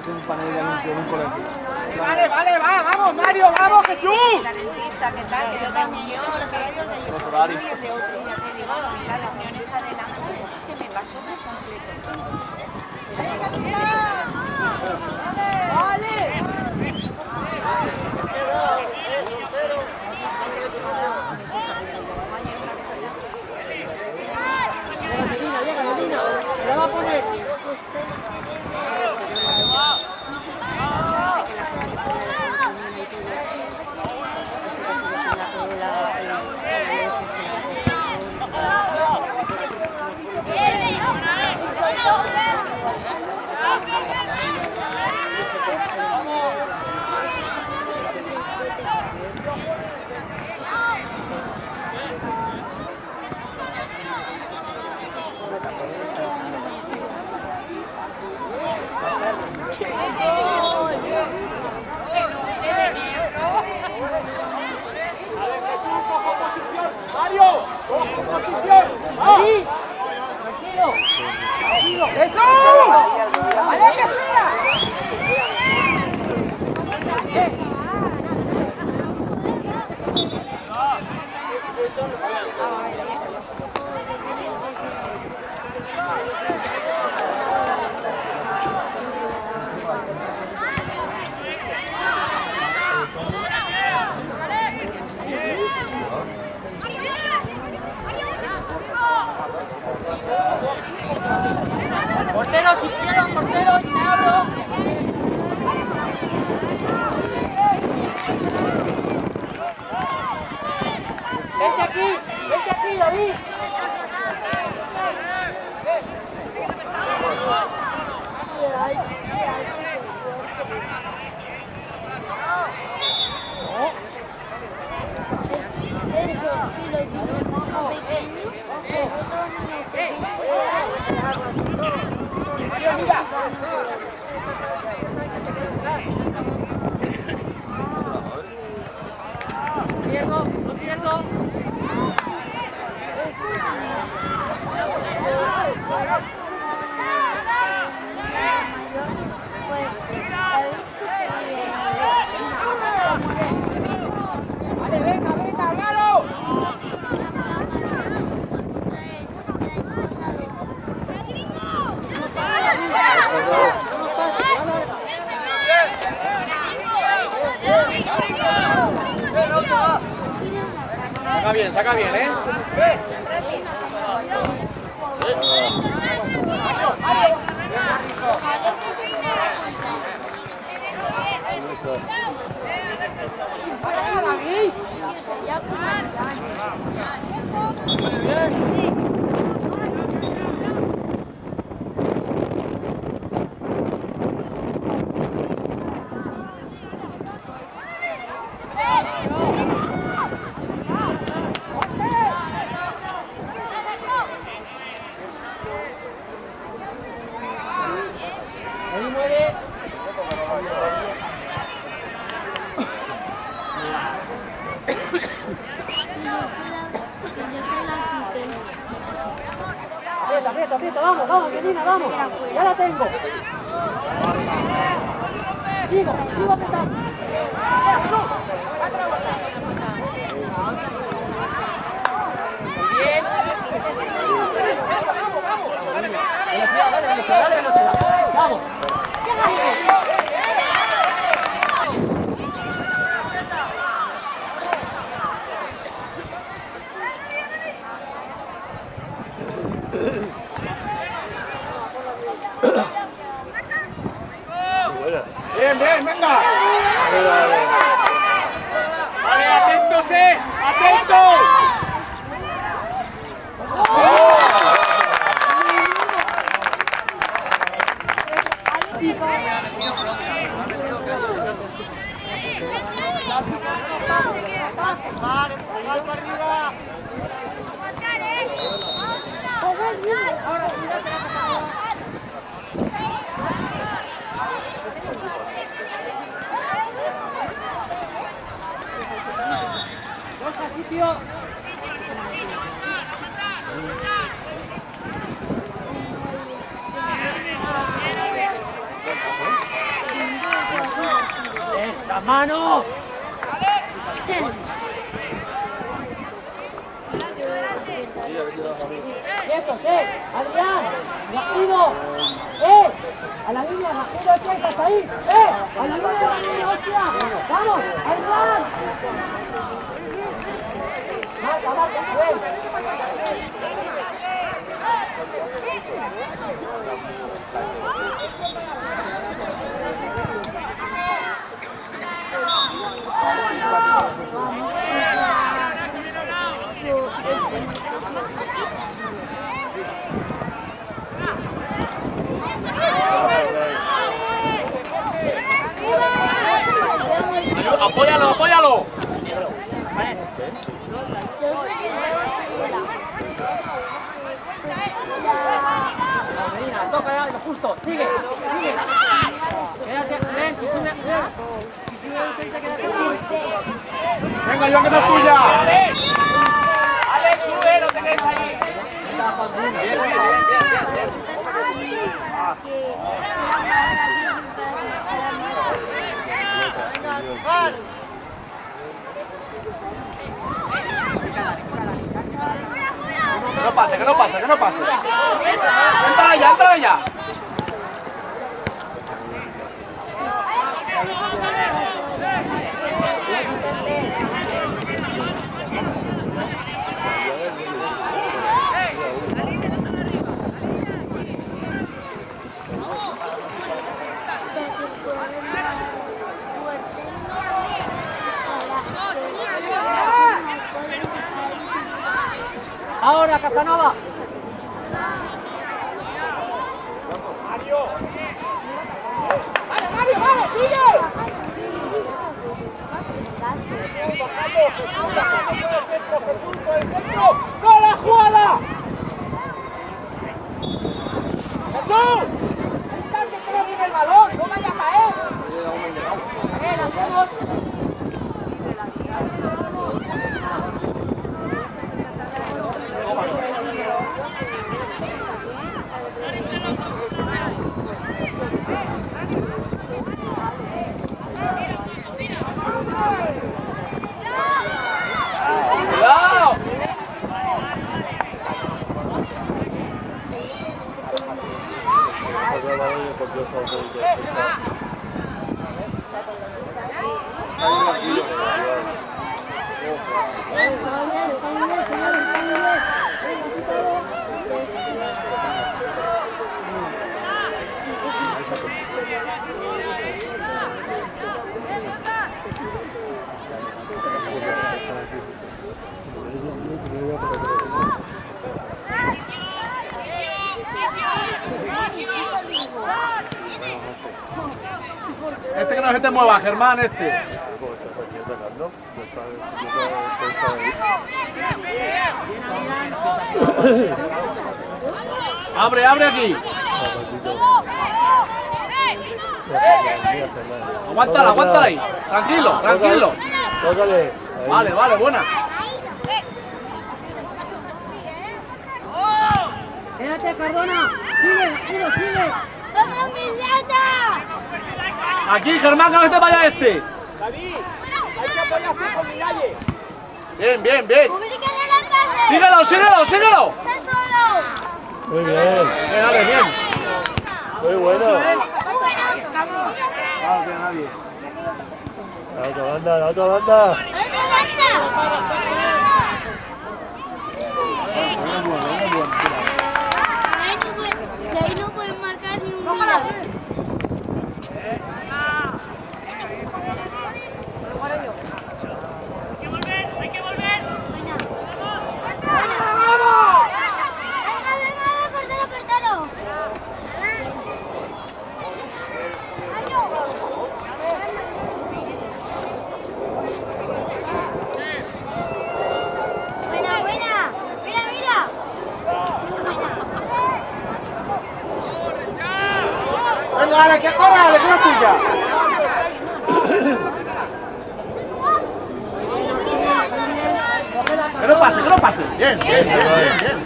parece un panel de anuncio en un colegio. Vale, vamos, Mario, vamos, Jesús. La dentista, ¿qué tal? Que yo también, yo tengo los horarios de ellos y el de otro. Ya te digo, a mí la reunión esa de la mañana se me pasó por completo. ¡La va a poner! ¡Mario! ¡Posición! ¡Ahí! ¡Tranquilo! ¡Tranquilo! ¡Jesús! ¡Vaya que espera! Portero, si quiero, portero, y me abro. Vente aquí, David. Eso sí lo digo, uno pequeño, otro niño pequeño. Mario, mira. Lo pierdo. Pues, a ver Vale, venga, háblalo. Saca bien, ¿eh? Ahí muere. Aprieta, vamos, Melina, vamos. Ya la tengo. Sigo apretando. Bien. Dale. Vamos. Bien, venga. Vale, atentos, atentos. ¡Las manos! ¡Quietos, Adrián! ¡Rápido! ¡A la línea, rápido, chicas, ahí! ¡A la línea de la línea, hostia! ¡Vamos, Adrián! ¡Marca, marca, ¡Apóyalo, apóyalo! Medina, toca ya, justo, sigue. Quédate, ven, si sube, ¡Venga, Joan, que esa es tuya! Ale, sube, no te quedes ahí. Que no pase, que no pase, que no pase. Entra ya, entra ya. Ahora, Casanova. Vale, sigue. ¡Con la jugada! ¡Jesús! ¡Instante que no viene el balón! ¡No vaya a caer! ¡Cuidado! Este que no se te mueva, Germán, este. Abre, abre aquí. Aguántala, aguántala ahí. Tranquilo, tranquilo. Vale, vale, buena. Quédate, Cardona. Sigue. ¡Vamos, Millata! Aquí, Germán, que no se te vaya este. David, hay que apoyarse con Miralle. Bien, bien, bien. ¡Públicale la pase! Síguelo, síguelo, síguelo. ¡Está solo! Muy bien. Bien, dale, bien. Muy bueno. No tiene nadie. La otra banda, la otra banda. ¡Otra banda! De ahí no pueden marcar ni un gol. Hay que volver. Buena. Venga, portero. Buena. Mira. Venga, dale, que corra, dale, que es tuya. Que no pase, que no pase. Bien, bien, bien, bien.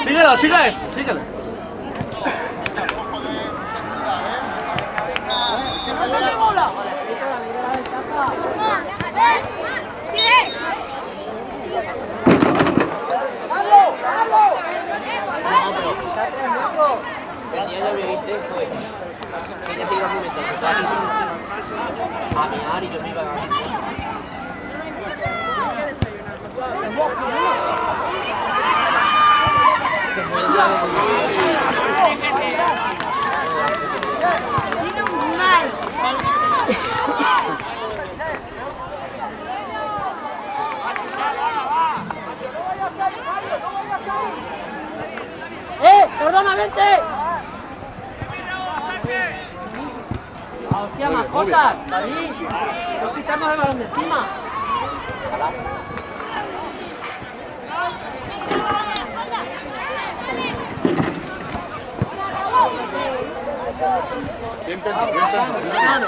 Síguelo, sigue este, síguelo. Venía yo, viste, pues. Ella se iba a meter a mear y yo me iba a ¡Perdona, vente! ¡Hostia, más cosas! ¡David! ¡No quitamos el balón de encima! Bien pensado, bien pensado.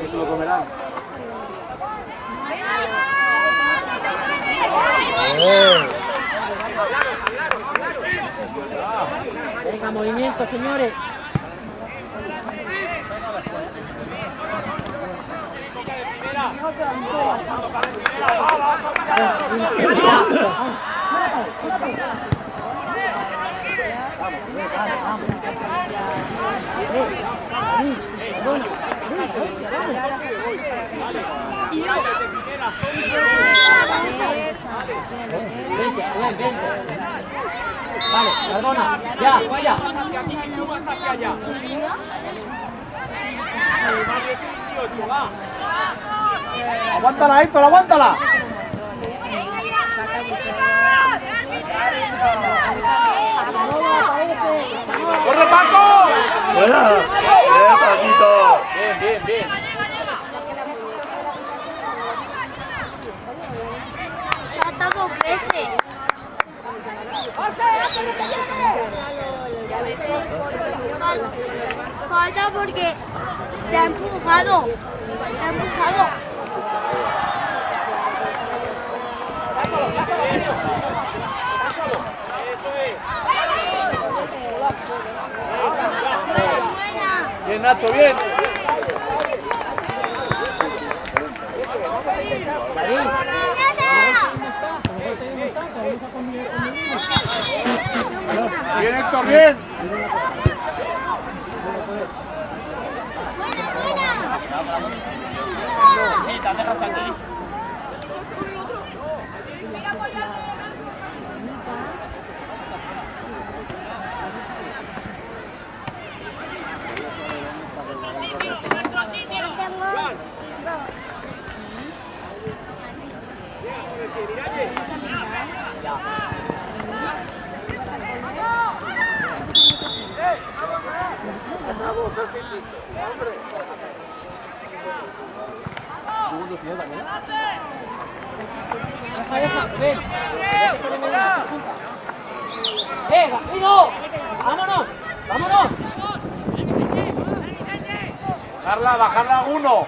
Que se lo comerán. Venga, movimiento, señores. Vale, perdona, ya, vaya. Aguántala, Héctor, aguántala. ¡Corre, Paco! ¡Buena! ¡Bien, Paquito! Bien, bien, bien. Falta 2 veces. Falta porque te ha empujado. Te ha empujado. Bien, Nacho, bien. Bien, Héctor, bien. Sí, te dejas aquí. Ven. ¡Rápido! ¡Vámonos! ¡Vámonos! Bajarla a 1.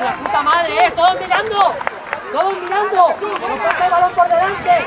¡La puta madre, ¡Todos mirando! ¡Todos mirando! ¡No pasa el balón por delante!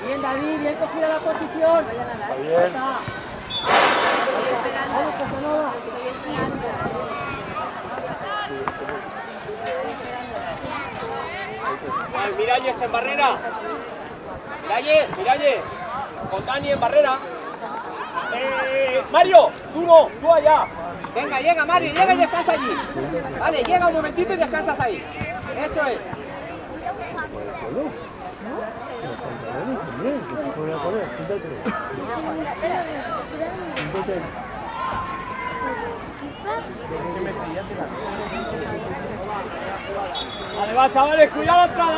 Bien, David, bien cogida la posición. Está bien. Miralles en barrera. Miralles. Con Dani en barrera. Mario, tú allá. Venga, llega Mario, llega y descansa allí. Vale, llega un momentito y descansas ahí. Eso es. Vale, va, chavales, cuidado la entrada,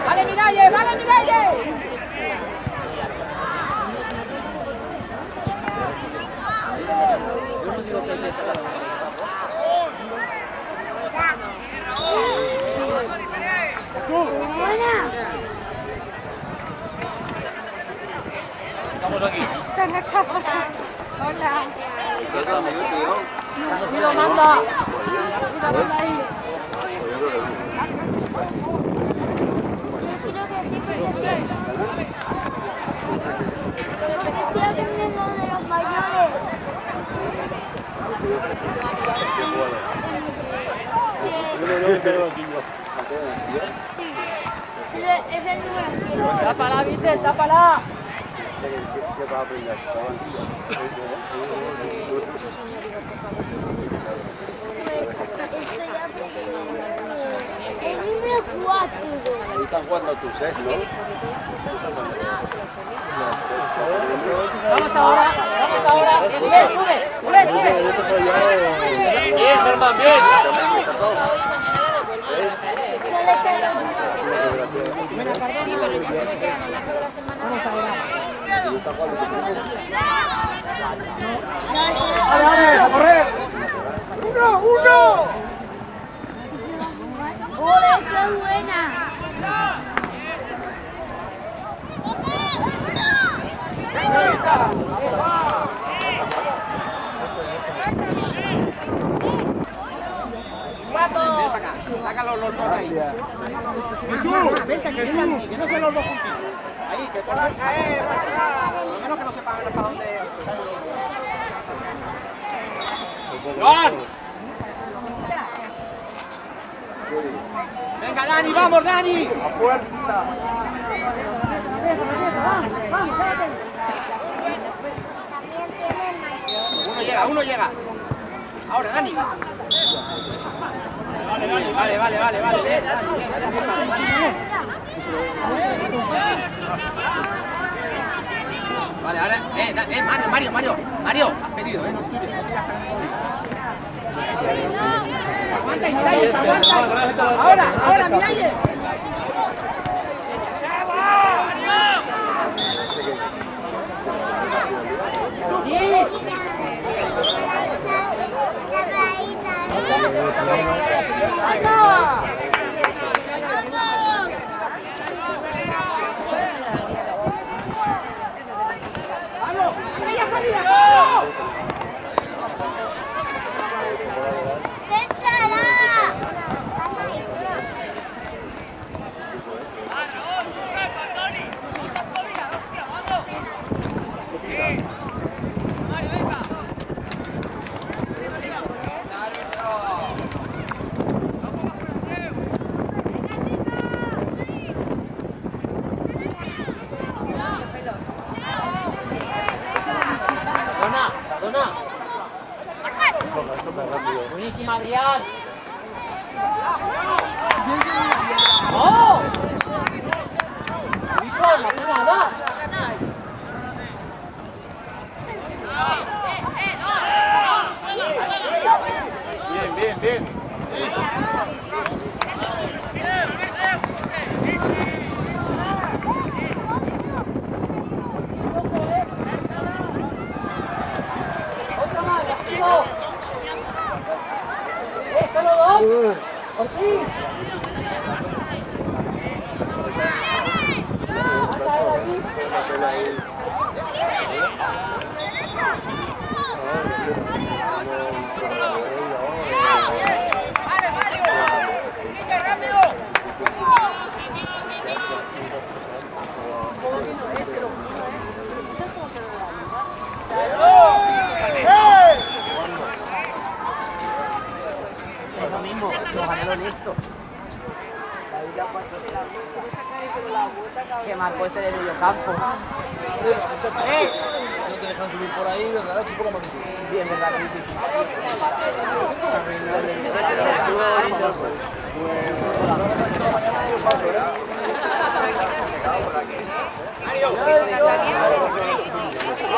¡Vale, Miralle! ¡Vale, Miralle! Estamos aquí. Está en la cámara. Hola. ¡Mira, manda! ¡Mira, manda ahí! Porque estoy aprendiendo de los mayores. Es el número 7. ¡Tápala, Vicente, tápala! El número 4. Ahí estás jugando tú, sexto. ¡Vamos ahora! ¡Vamos ahora! ¡Sube, sube! ¡Sube, sube! Bien, Germán, bien. Sí, pero ya se me queda a lo largo de la semana. ¡Vamos ahora! ¡Vale, a correr! ¡Uno! ¡Ole, qué buena! ¡Ven para acá! Sácalo los dos ahí. Jesús, vente aquí, que no estén los dos juntitos. Ahí, que puedan caer. Por lo menos que no sepan para dónde. ¡Juan! Venga, Dani, vamos, Dani. ¡A puerta! Uno llega. Ahora, Dani. Vale. Dani, Vale, ahora, Mario, has pedido, no tires. Aguanta, Miralles, aguanta. Ahora, Miralles. Dona. Buenísima, Adrián. ¡Oh! ¡Víctor, la pena, va! Bien. ¡Otra más, Gastino! ¡Solo dos! ¡Por fin! ¡Vale, Mario! ¡Quique, rápido! Es lo mismo, los anhelos listos. Qué mal puede ser el mediocampo. No te dejan subir por ahí, ¿verdad? Un poco más difícil. Bien, verdad, que difícil.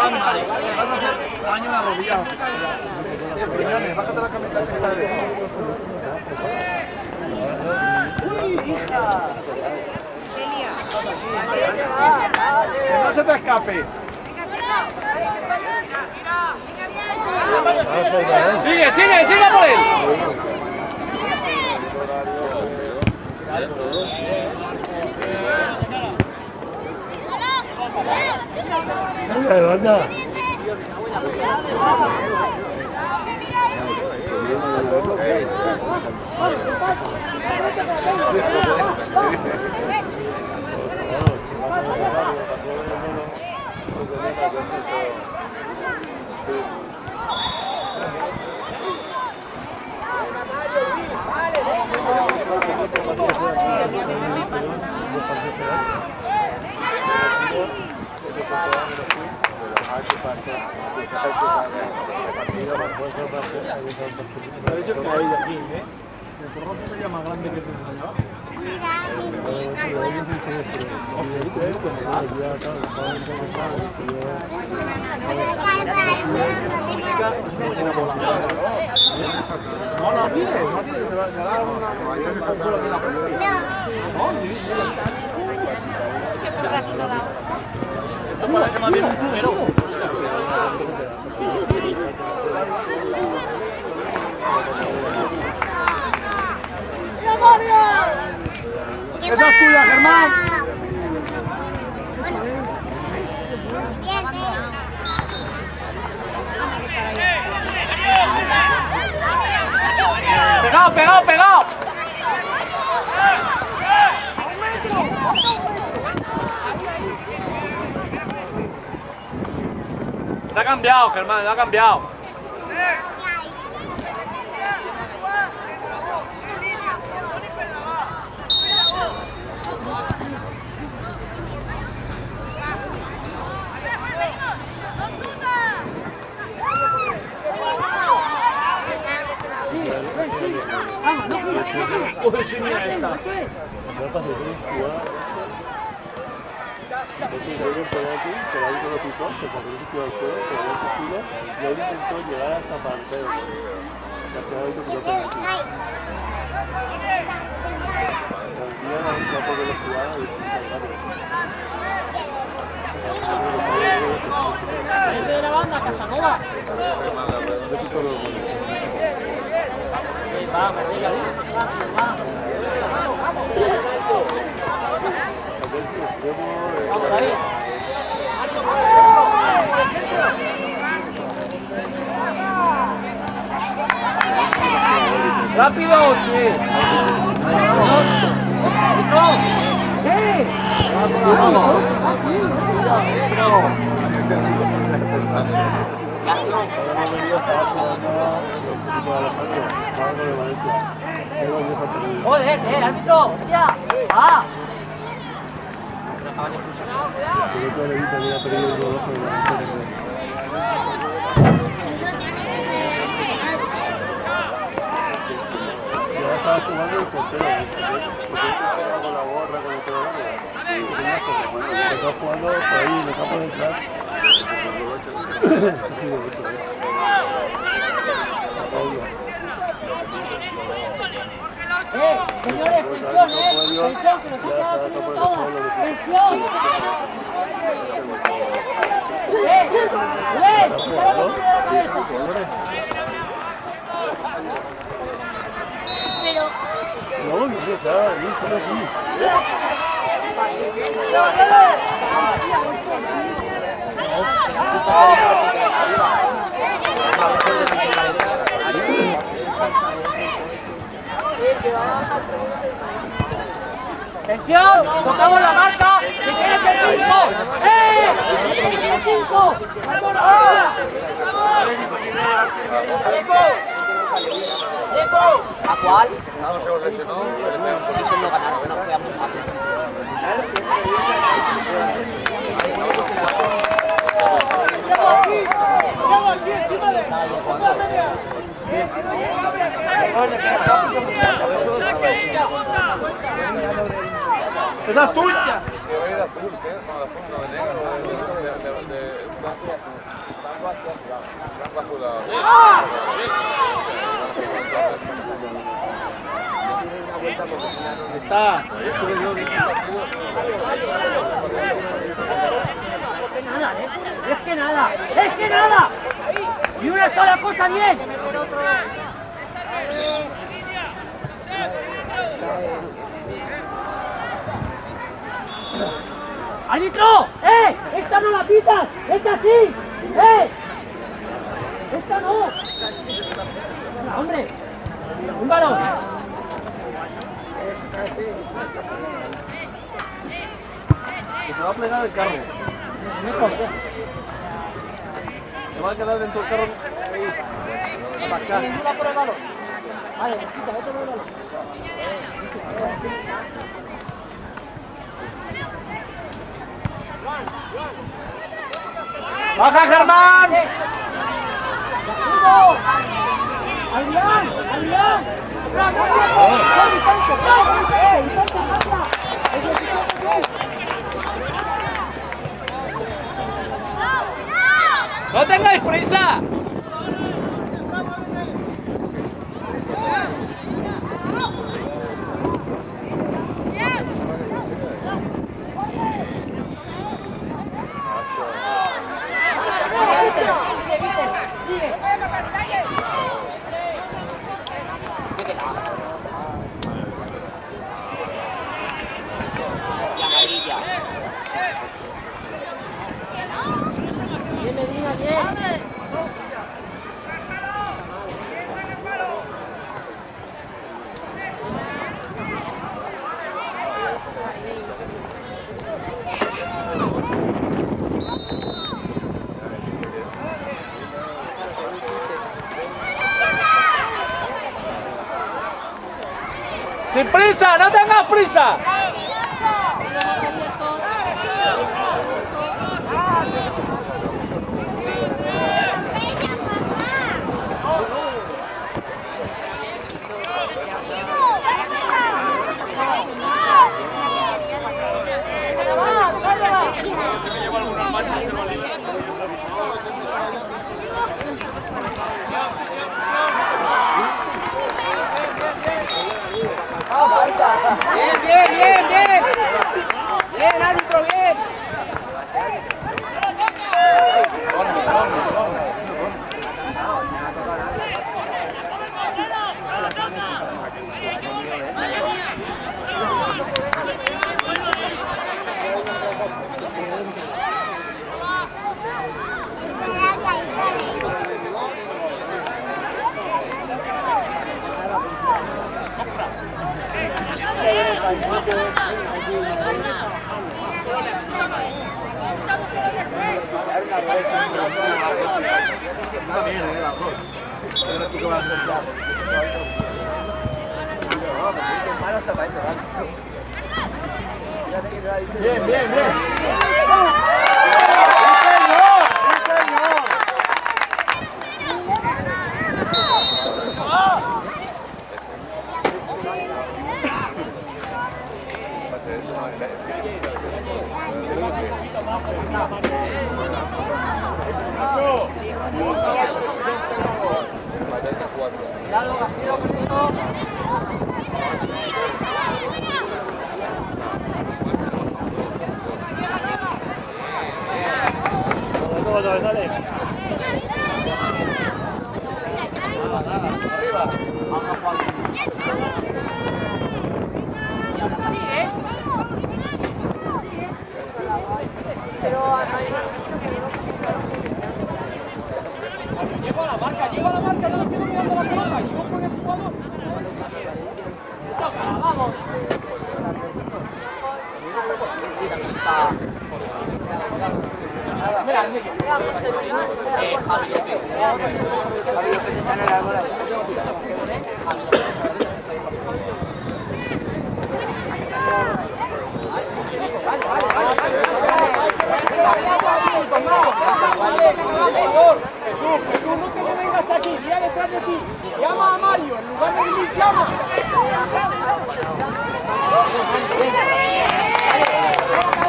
Ay, madre, vas a hacer daño en la rodilla. Riñones, bájate la camiseta chiquita de que no se te escape. Sigue, sigue, sigue por él. Anda. Parece que hay aquí, ¿eh? El porrozo sería más grande que tu señor. No, no tires, no tires, se va a dar una consuelo de la frente. No, sí, sí. ¿Qué porrazos ha dado? Esto parece más bien un plumero. ¡Esa es tuya, Germán! ¡Pegado, pegado, pegado! Está cambiado, Germán, está cambiado. Uy, sí, mira esta. Gente de la banda, Casanova. Vamos, vamos, David. ¡Rápido, che! ¡No! ¡Sí! ¡Joder, árbitro! ¡Ya! ¡Ah! Estaba jugando el portero, con la gorra, con el pelo largo. Estaba jugando por ahí en el campo de detrás. Señores, atención, atención, que nos ha quedado sin todo. Atención. Pero No, no sé, ahí está aquí. Atención, tocamos la marca, que tienes el 5. ¡Tienes el 5! ¡Vamos ahora! ¿A cuál? No, se lesionó. Sí, se lo ganaron, no jugamos en patio. ¡Esa es tuya! Está. Es que nada. Y una sola cosa bien. ¡Árbitro! ¡Esta no la pitas! ¡Esta sí! ¡Esta no! ¡Hombre! ¡Un balón! Se te va a plegar el carro. Te va a quedar dentro del carro. Ahí. Para acá. Por el balón. Vale, quita, vete por el balón. ¡Baja, Germán! ¡Adrián! ¡No tengáis prisa! Bien, Medina, bien. ¡Sin prisa! ¡No tengas prisa! Bien. Bien, árbitro, bien. Bien. Dale. Llego a la marca, no me quedo mirando la pelota, llego con el jugador. Tócala, vamos. Jesús, no te me vengas es aquí, mira detrás de ti. Llama a Mario, en lugar de Luis, llama.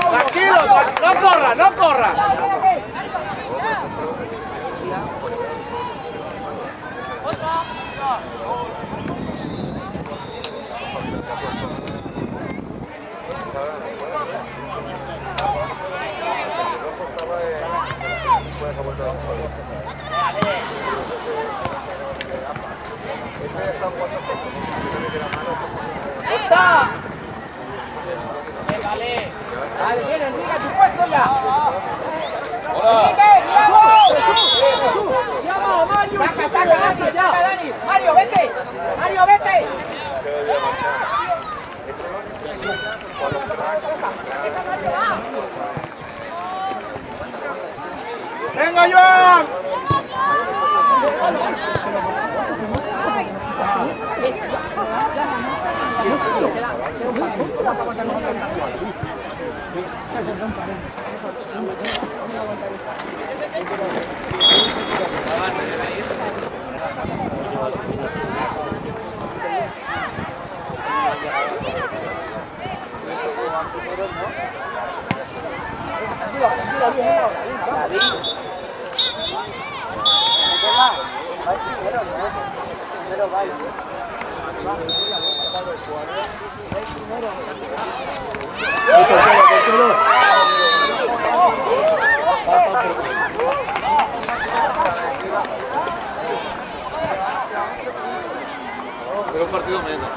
Tranquilo, no corra, no corra. ¡Corta! Vale. Vale, bien, Enrique, tu puesto ya. Enrique, ¡vamos! ¡Llama a Mario! ¡Saca, Dani! ¡Saca, Dani! ¡Mario, vete! ¡Mario, vete! ¡Venga, Joan! Pero un partido menos.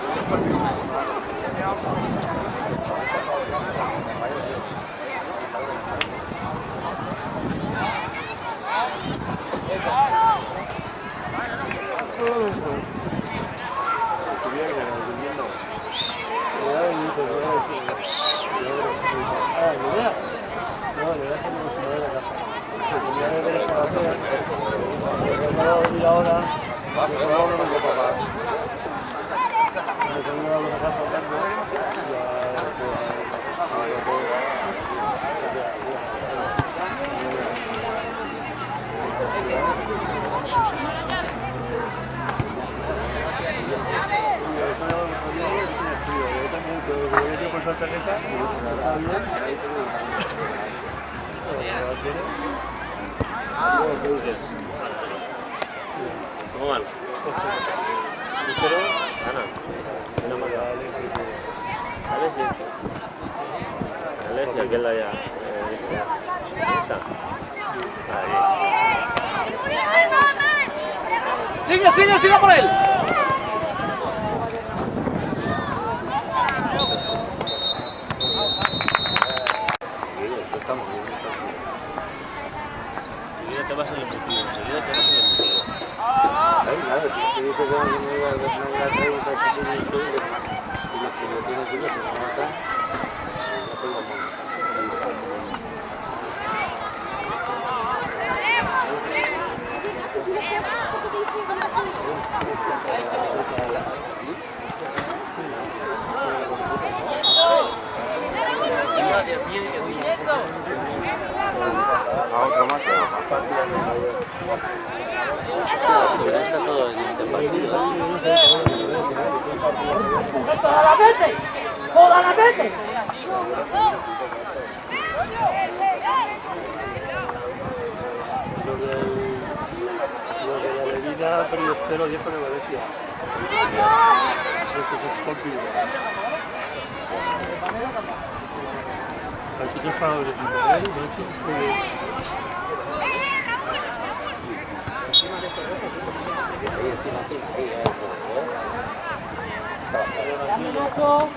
¿Cómo van? Alessia, aquella ya. ¡Sigue, sigue, sigue por él! Eso está muy bien. Enseguida te vas al embutido, enseguida te vas al embutido. Claro, si te dice que no me iba a dar 30 chichinitos y los que lo tienes que se van a matar, no te lo montas. Pero está todo en este partido. ¡Toda la vete! ¡Toda la vete! Lo de la Levina ha perdido 0-10 con el Valencia. Eso es Scorpio. Calcito es para los Internet, de hecho, ¡Dame Nacho!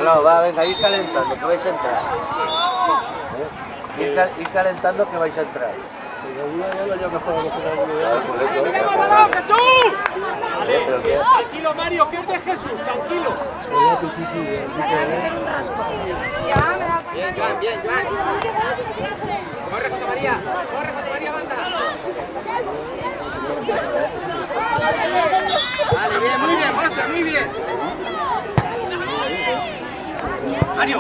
No, va, venga, ir calentando, que vais a entrar. Ir calentando que vais a entrar. Tranquilo, Mario, que es de Jesús, tranquilo. Bien, Joan, bien, Joan. Corre, José María, banda. Vale, bien, muy bien, José, muy bien. Mario.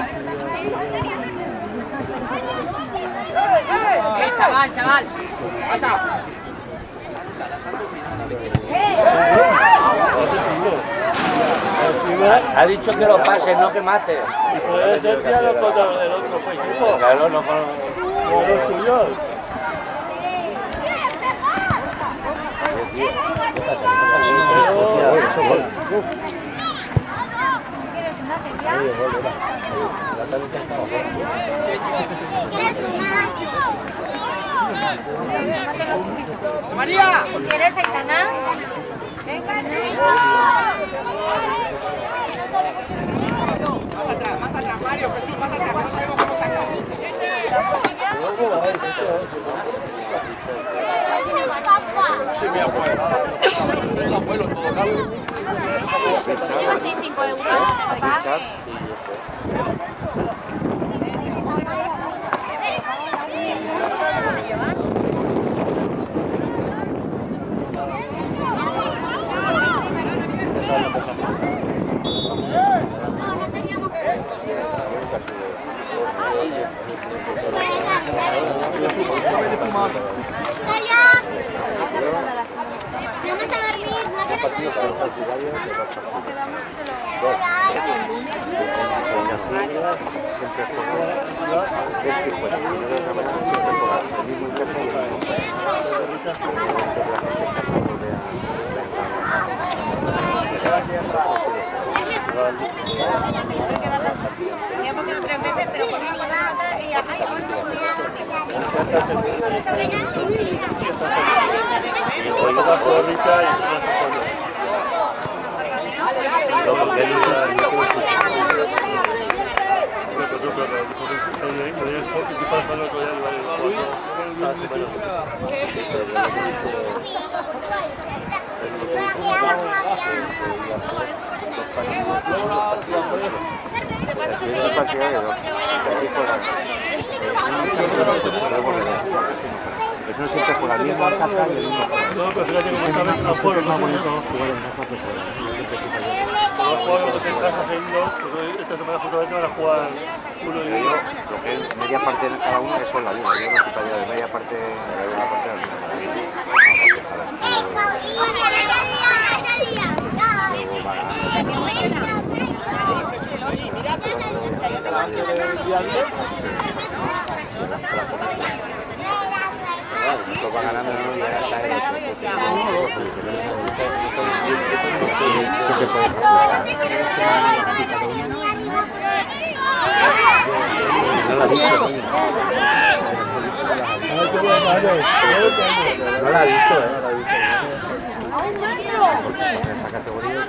Chaval. Pasa. Ha dicho que lo pases, no que mates. Puede ser que los contra del otro equipo. Claro, no con los tuyos. ¿Quieres una feria? ¿Quieres una? María. ¿Quieres, Aitana? Venga, Más atrás, Mario, Jesús, más atrás, no sabemos cómo sacar. Sí, mi abuelo. El abuelo todo. Llevas 5 euros, no te pague. ¿Luego todo lo van a llevar? Vamos a dormir, no quieres Ya hemos quedado 3 veces, pero por una cosa u otra ella de paso que se lleve empatando con yo Eso no siempre por la misma casa y el mismo. No, pero fíjate cómo sabes los juegos más bonitos jugar en casa que fuera. Los juegos en casa seguidos, pues esta semana justamente van a jugar uno y uno. Lo que es media parte de cada uno, eso es la vida. Yo no estoy de media parte de una parte de la Esto va ganando el mundo y ahora está en el ¿qué se puede no la ha visto, coño. No la ha visto, no la ha visto. Esta categoría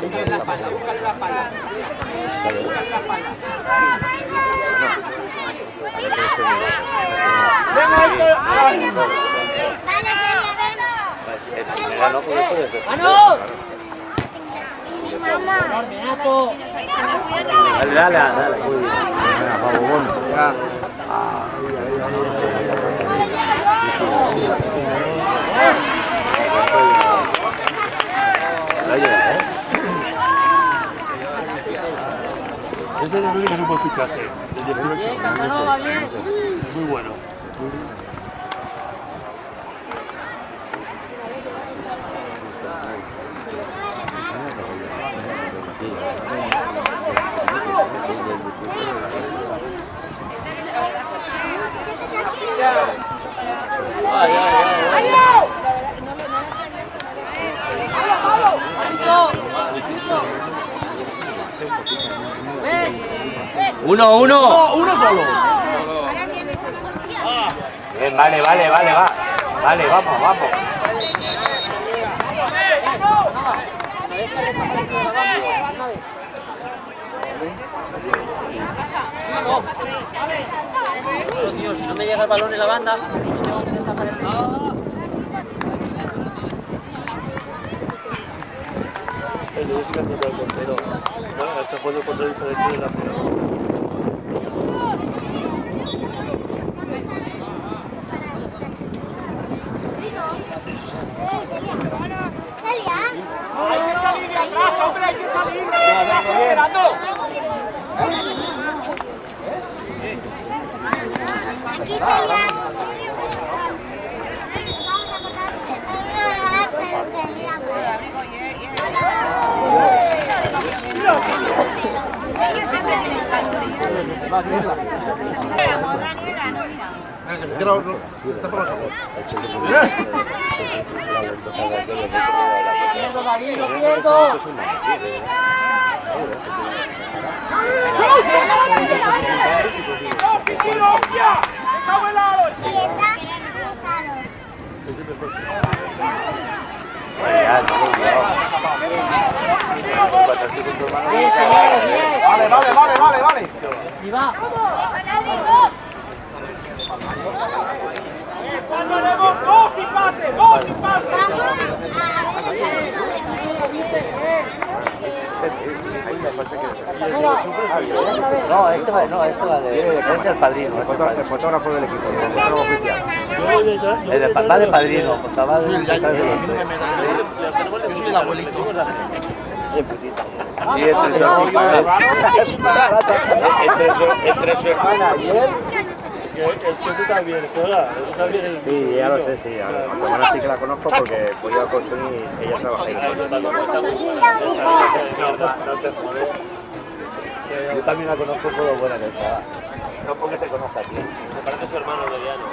Búscale la espalda. ¡Mano! Dale. Muy bien. Ese es el que es un buen fichaje. El 18. Casanova, bien. Muy bueno. Uno, uno. Uno solo. Vale, vale, vale, va. Vale, vamos, vamos. No, tío, si no me llega el balón en la banda, tengo que desaparecer. El de Jessica contra el portero. Bueno, este juego contra el diferente de la ciudad. Hay que salir de atrás, hombre, hay que salir. Esperando. Aquí salía. Ellos siempre tienen calorías. Mira, Daniela, no mira. Quieto, David, quieto. Vale, vale, vale, vale, vale. Y va. Dos y pase, dos y pase. No, este va de este el padrino. El fotógrafo del equipo, el fotógrafo oficial. Va de padrino, va de Yo soy el abuelito. Sí, entre su hermana y él. Es que eso también sola, eso también es... Sí, ya lo sé, sí. A mi hermana sí que la conozco porque he podido conseguir, ella trabaja ahí. Yo también la conozco por lo buena que está. No porque te conozca a ti. Me parece su hermano mediano.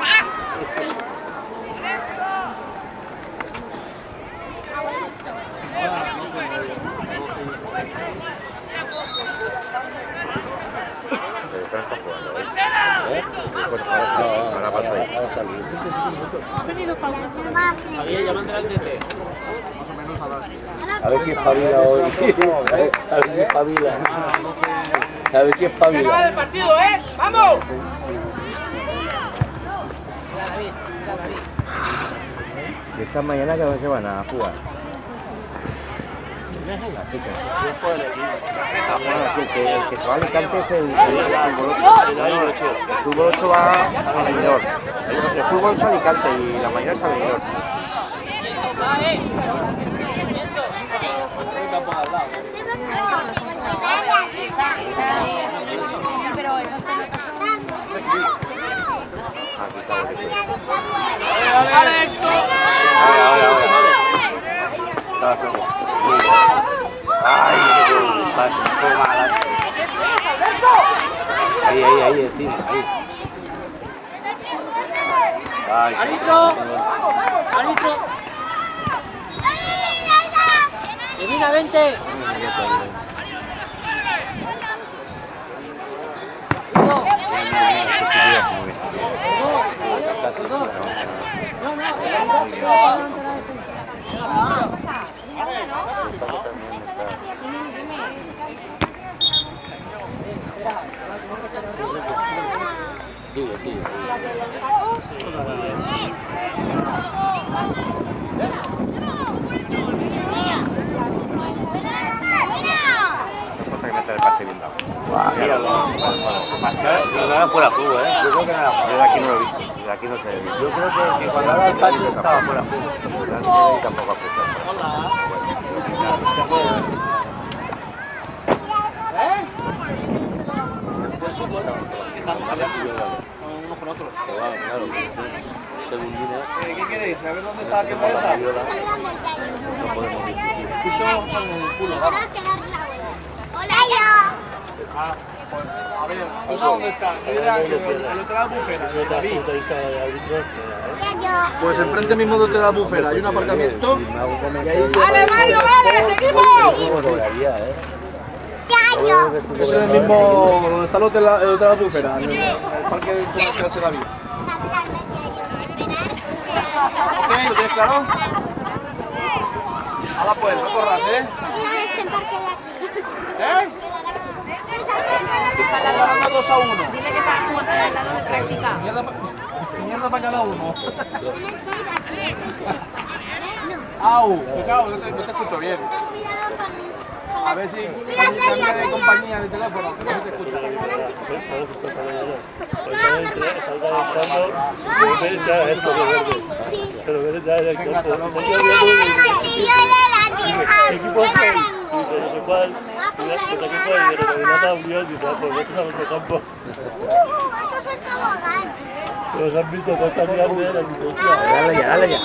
Ahora pasa ahí. A ver si espabila hoy. A ver si espabila. A ver si espabila. Se acaba el partido, ¿eh? ¡Vamos! Esta mañana que no se van a jugar. Las chicas. El que se va a Alicante es el fútbol 8 va a Benidorm. El fútbol 8 a Alicante y la mañana es a Benidorm. Sí, pero esas pelotas son... Ahí, encima, ahí. ¡Árbitro! ¡Árbitro! ¡Divina, vente! Fuera juego, ¿eh? Yo creo que era fuera. Desde aquí no lo he visto. Desde aquí no se ve. Yo creo que cuando daba el pase estaba fuera de juego. Tampoco Uno con otro. Claro, según dinero. ¿Qué queréis? ¿Saber dónde está aquella mesa? No podemos discutir. Escucho con el culo, vamos. Hola, yo. A ver, ¿tú sabes dónde está? Mira, el hotel La Bufera, de David. Pues enfrente mismo del hotel La Bufera hay un aparcamiento. ¡Vale, Mario, vale! ¡Seguimos! Es el mismo donde está el hotel La Bufera, en el parque de TH David. ¿Ok? ¿Lo tienes claro? Hala pues, no corras, ¿eh? ¿Eh? Está ganando 2-1. Dile que está jugando al lado de práctica. Mierda para cada uno. Au, me cago, no te escucho bien. A ver si cambia de compañía de teléfono, que no se te escucha. Pero ver ya en el campo. Equipo 6, no sé cuál, y de la caminata unió y dice, pues vete a otro campo. Los han visto todas estas mierdas de la licencia. Dale ya.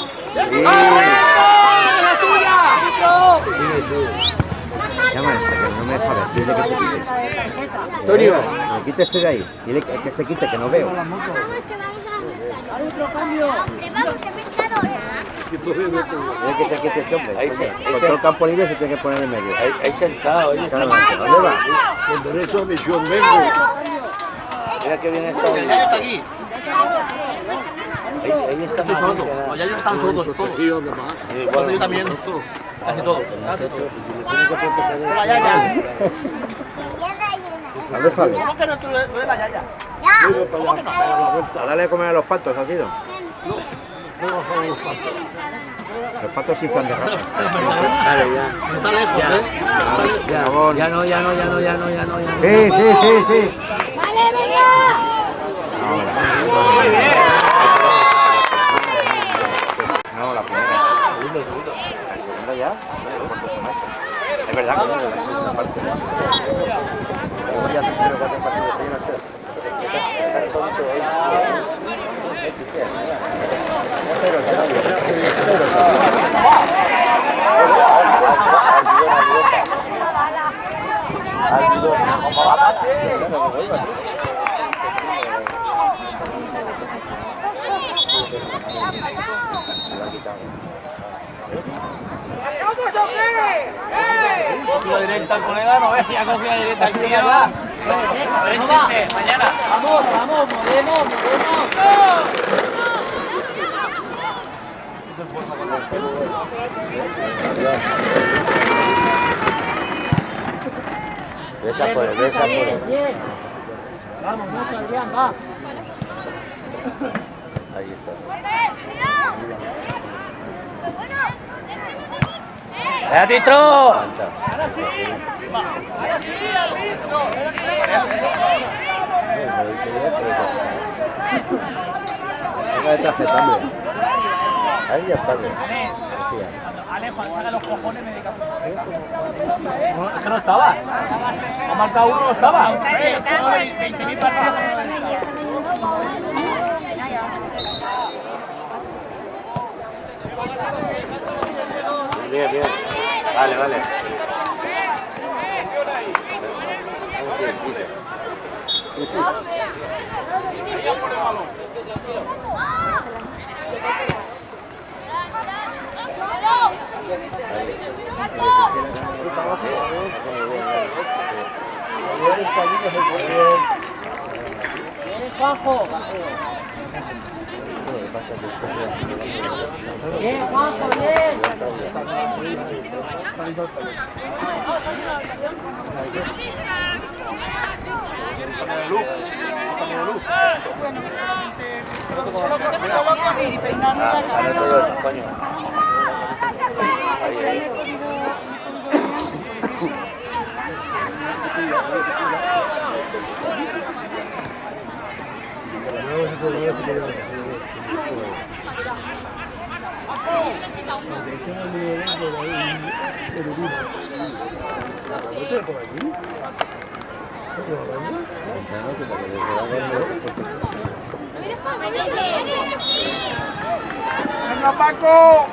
Llama que no me deja ver, dile que se quite. Antonio, que quítese de ahí, dile que se quite, que no veo. Dile que se quite este hombre. Ahí con todo el campo libre se tiene que poner en medio. Ahí sentado, ahí está. ¿Dónde va? Con derecho a misión vengo. Mira que viene esta. El Yayo está aquí. Ahí está. Estoy sordo. Los Yayos están sordos todos. Bueno, yo también. Casi todos. Hola, Yaya. ¿Dónde sale? ¿Cómo que no tú eres la Yaya? ¿Cómo que no? A darle de comer a los patos, ¿has ido? Los patos sí están dejados. Vale, ya. Está lejos, ¿eh? Ya no. Sí. ¡Vale, venga! No, la primera. La segunda ya. Es verdad que no es la segunda parte. Ya te quiero que te partido de no sé. Estás tonto ahí. Cogida directa al colega, no ves, ya cogida directa al tío. A ver el chiste, mañana. Vamos, movemos. Besa por él. Bien. Vamos, mucho, Adrián, va. Ahí está. ¡Árbitro! Venga de tarjeta, hombre. Ahí ya está. Alejo, saca los cojones, me dedica. Es que no estaba. Ha marcado uno, no estaba. Está por el 20.000 partidos. Bien. Vale. Bien, Juanjo. Bien, Juanjo, bien. Solo con ir y peinarme la Dale cabeza. todo eso, coño. Sí, porque me he podido ¡Venga, Paco!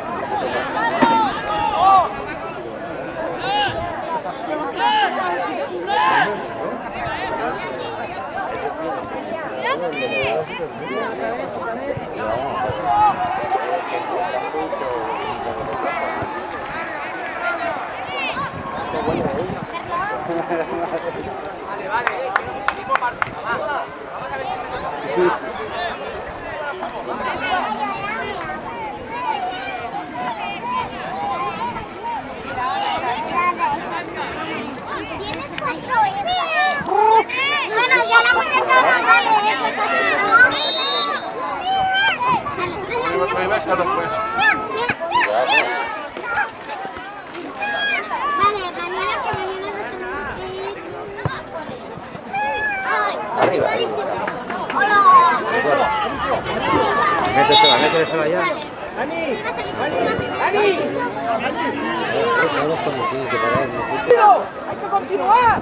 Tienes 4 hijas. Bueno, ya la muñeca regale, porque si no... Vale, mañana que mañana no tenemos que ir a Arriba, ahí. Hola. Métesela ya. ¡Dani! ¡Hay que continuar!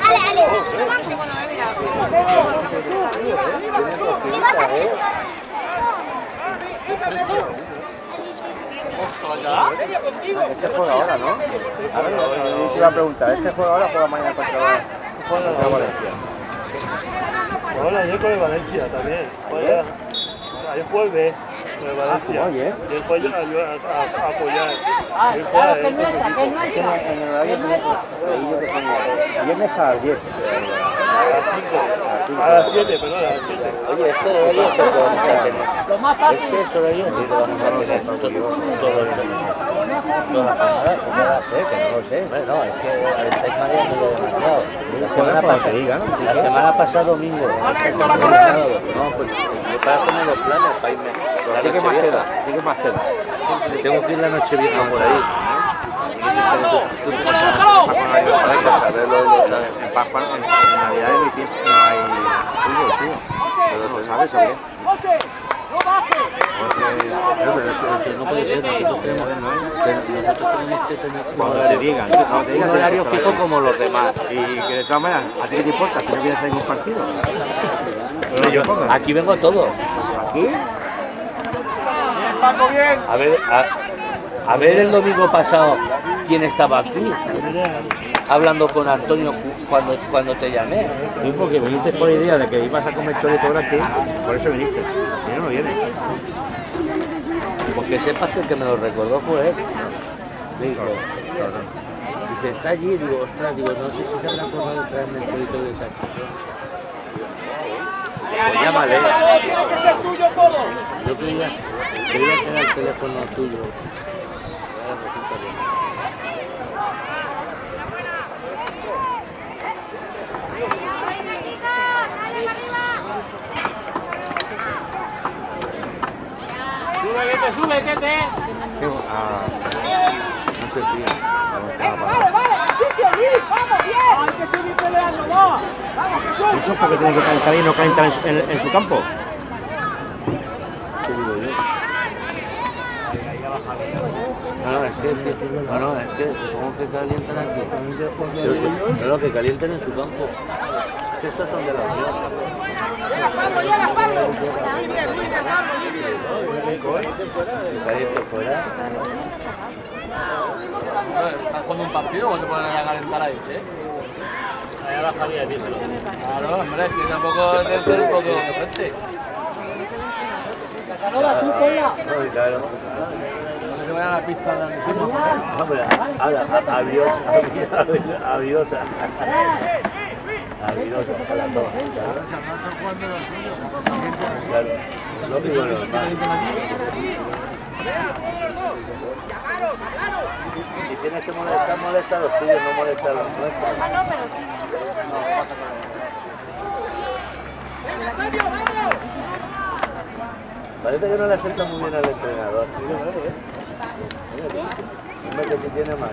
Ale, ¿qué vas a hacer esto? Este juega ahora, ¿no? A ver, te iba a preguntar, ¿este juega ahora o juega mañana contra Valencia? Bueno, ayer con el Valencia también. Ayer jueves con el Valencia. Oye. Ayer fue a apoyar. Claro, que es nuestra, que es nuestra. En el horario que pongo, viernes a las 10. A las 7, perdón, a las 7. Oye, este horario es el que vamos a tener. Lo más fácil. Este es horario que vamos a tener todos los años. No lo sé, que no lo sé. Bueno, no, es que estáis mareando demasiado. La La semana pasada domingo. Esta semana sábado. No, pues yo para hacerme los planes, para irme. ¿Qué más queda? ¿Qué más queda? Tengo que ir la noche vieja por ahí. En Pascua, en Navidad y fiesta no hay fútbol, tío. ¿Pero lo sabes o qué? No puede ser, nosotros tenemos que tener Cuando te digan, un horario fijo como los demás. Y que de todas maneras, ¿a ti qué te importa si no quieres hacer ningún partido? Aquí vengo todos. ¿Aquí? A ver el domingo pasado quién estaba aquí hablando con Antonio cuando te llamé. Sí, porque viniste por idea de que ibas a comer chorizo gratis, por eso viniste. Si no, no vienes. Porque sepas que el que me lo recordó fue él. Dice, está allí, digo, ostras, digo, no sé si se habrá acordado de traerme el chorizo de esa chicha. Pues llámale. Yo creía que era el teléfono tuyo. Ahora resulta que no. Sube, que te. No sé, tío. ¡Vale! ¡Sitio, Luis! ¡Vamos, bien! Hay que seguir peleando, no. ¡Vamos, Jesús! ¿Eso es porque tienen que calentar y no calentan en su campo? No, es que supongo que calientan aquí. Pero que calienten en su campo. Que estos son de la Unión. ¡Llega, Pablo! Muy bien, Pablo, muy bien. Si caliente fuera. ¿Estás jugando un partido o se ponen a calentar ahí, che? Allá la Javier, díselo. Claro, hombre, es que tampoco tienes que hacer un poco de frente. Casanova, tú ponla. No, claro. Que se vayan a la pista de encima. Hombre, aviosa. Habilidosa, para todos. Claro, lo digo normal. Si tienes que molestar, molesta a los tuyos, no molesta a los nuestros. No pasa nada. Parece que no le acepta muy bien al entrenador. Hombre, que si tiene más.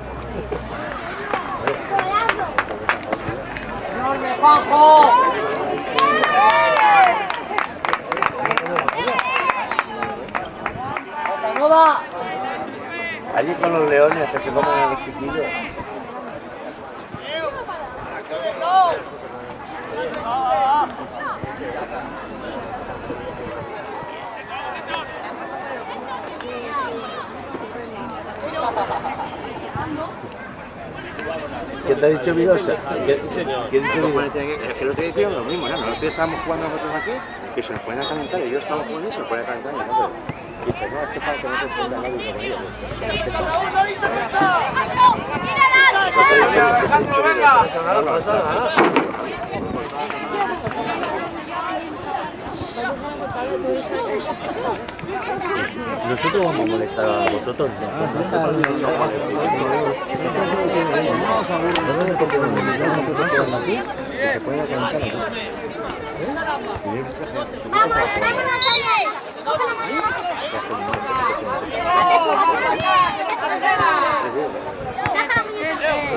¡Enorme, Juanjo! Casanova. Allí con los leones que se comen a los chiquillos. ¿Quién te ha dicho Vidosa? ¿Quién te dijo? Es que lo que decían lo mismo, ¿no? Nosotros estábamos jugando nosotros aquí y se nos ponen a calentar y ellos estaban jugando y se nos ponen a calentar y no, Dice, no, es que falta que no te ponga nadie con ellos. Alejandro, venga. Nosotros vamos a molestar a vosotros.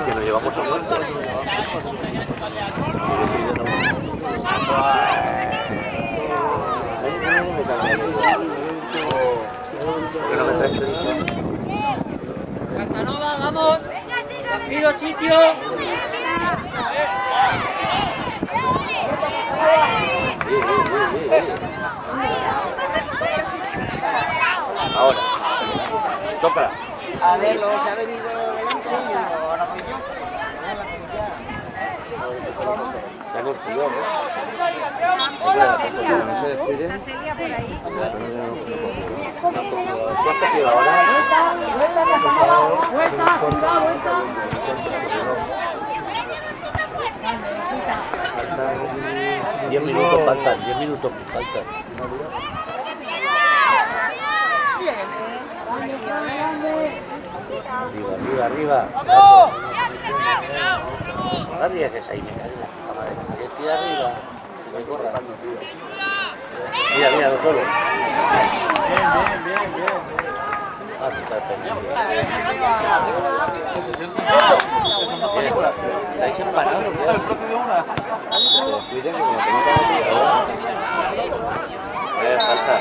Que nos llevamos a muerto. ¿Por qué no me traes chorizo? Casanova, vamos. Pido sitio. Ahora, toca. A ver, luego se ha venido delante y ahora voy yo. Se han enfriado, ¿no? No se descuiden. Está Celia por ahí. ¿Cuánto queda ahora? Vuelta, Casanova. Vuelta, cuidado, vuelta. Faltan 10 minutos, faltan 10 minutos, faltan. Arriba, arriba, arriba. No arriesgues ahí, me cae en la puta madre. Que estoy arriba. Que corra. Mira, mira, no solo. Ah, tú estás pendiente. Estáis empanados, ¿eh? Cuiden que como tengo que Falta.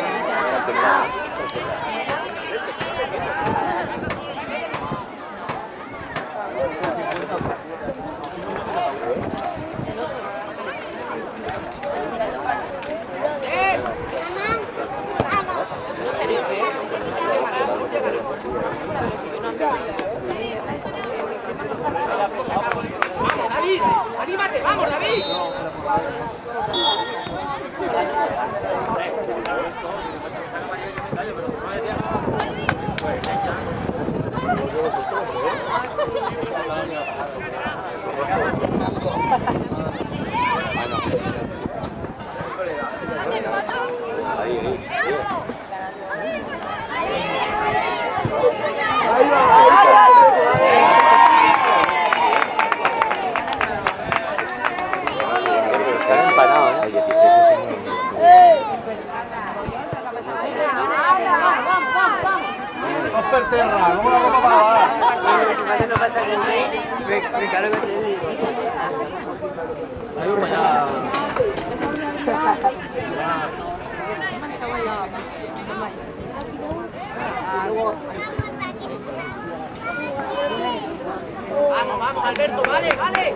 David, anímate, vamos, David. Están empanados, ¿eh? Vamos per terra, vamos a ropa para ahora. Vamos, vamos, Alberto, vale, vale.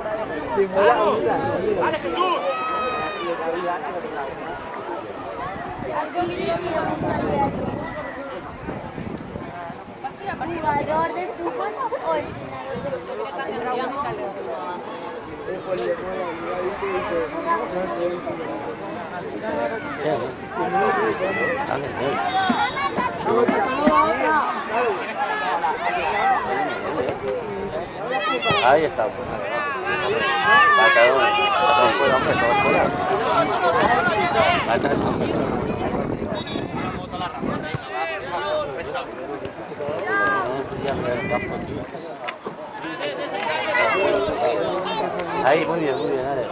Vamos, vale, Jesús. ¿Jugador de fútbol o entrenador de Ahí está. Todos fuera, hombre, todos fuera. Ahí está. Ahí, muy bien, dale.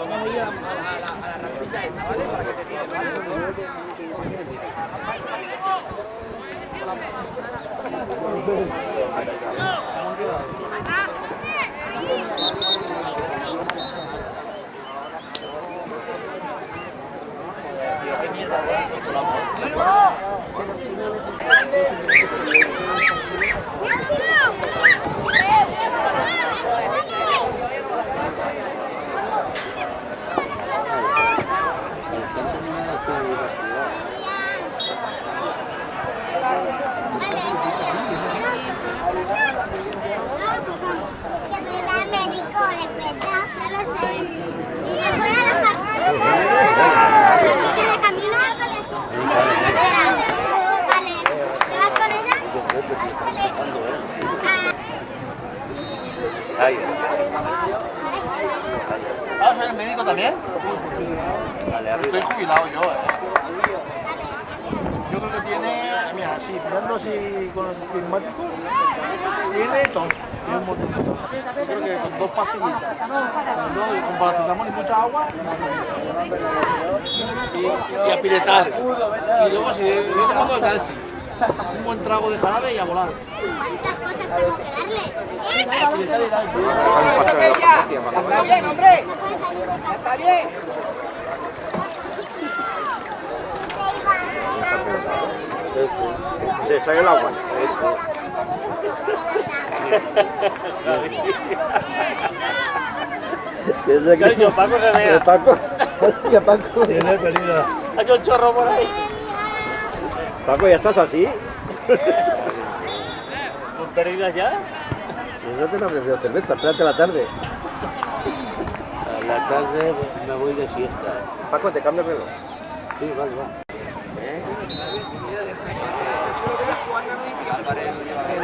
Ahí. Ah, ¿soy el médico también? Dale, Estoy arriba. jubilado yo, Yo creo que tiene, mira, así, tirando así con los climáticos, tiene tos, tiene un montón de tos. Yo creo que con 2 pastillitas, con paracetamol y mucha agua, y a piretar. Y luego, si de vez en cuando el calci, un buen trago de jarabe y a volar. ¿Cuántas cosas tengo que darle? Está bien, hombre, está bien. Se sale el agua. ¿Qué ha dicho Paco? Se vea. Paco. Hostia, Paco. Tiene peligro. Ha hecho un chorro por ahí. Paco, ¿ya estás así? ¿Con pérdidas ya? No te han ofrecido cerveza, espérate a la tarde. A la tarde me voy de siesta. Paco, te cambio el reloj. Sí, vale, va. Álvarez lo lleva bien.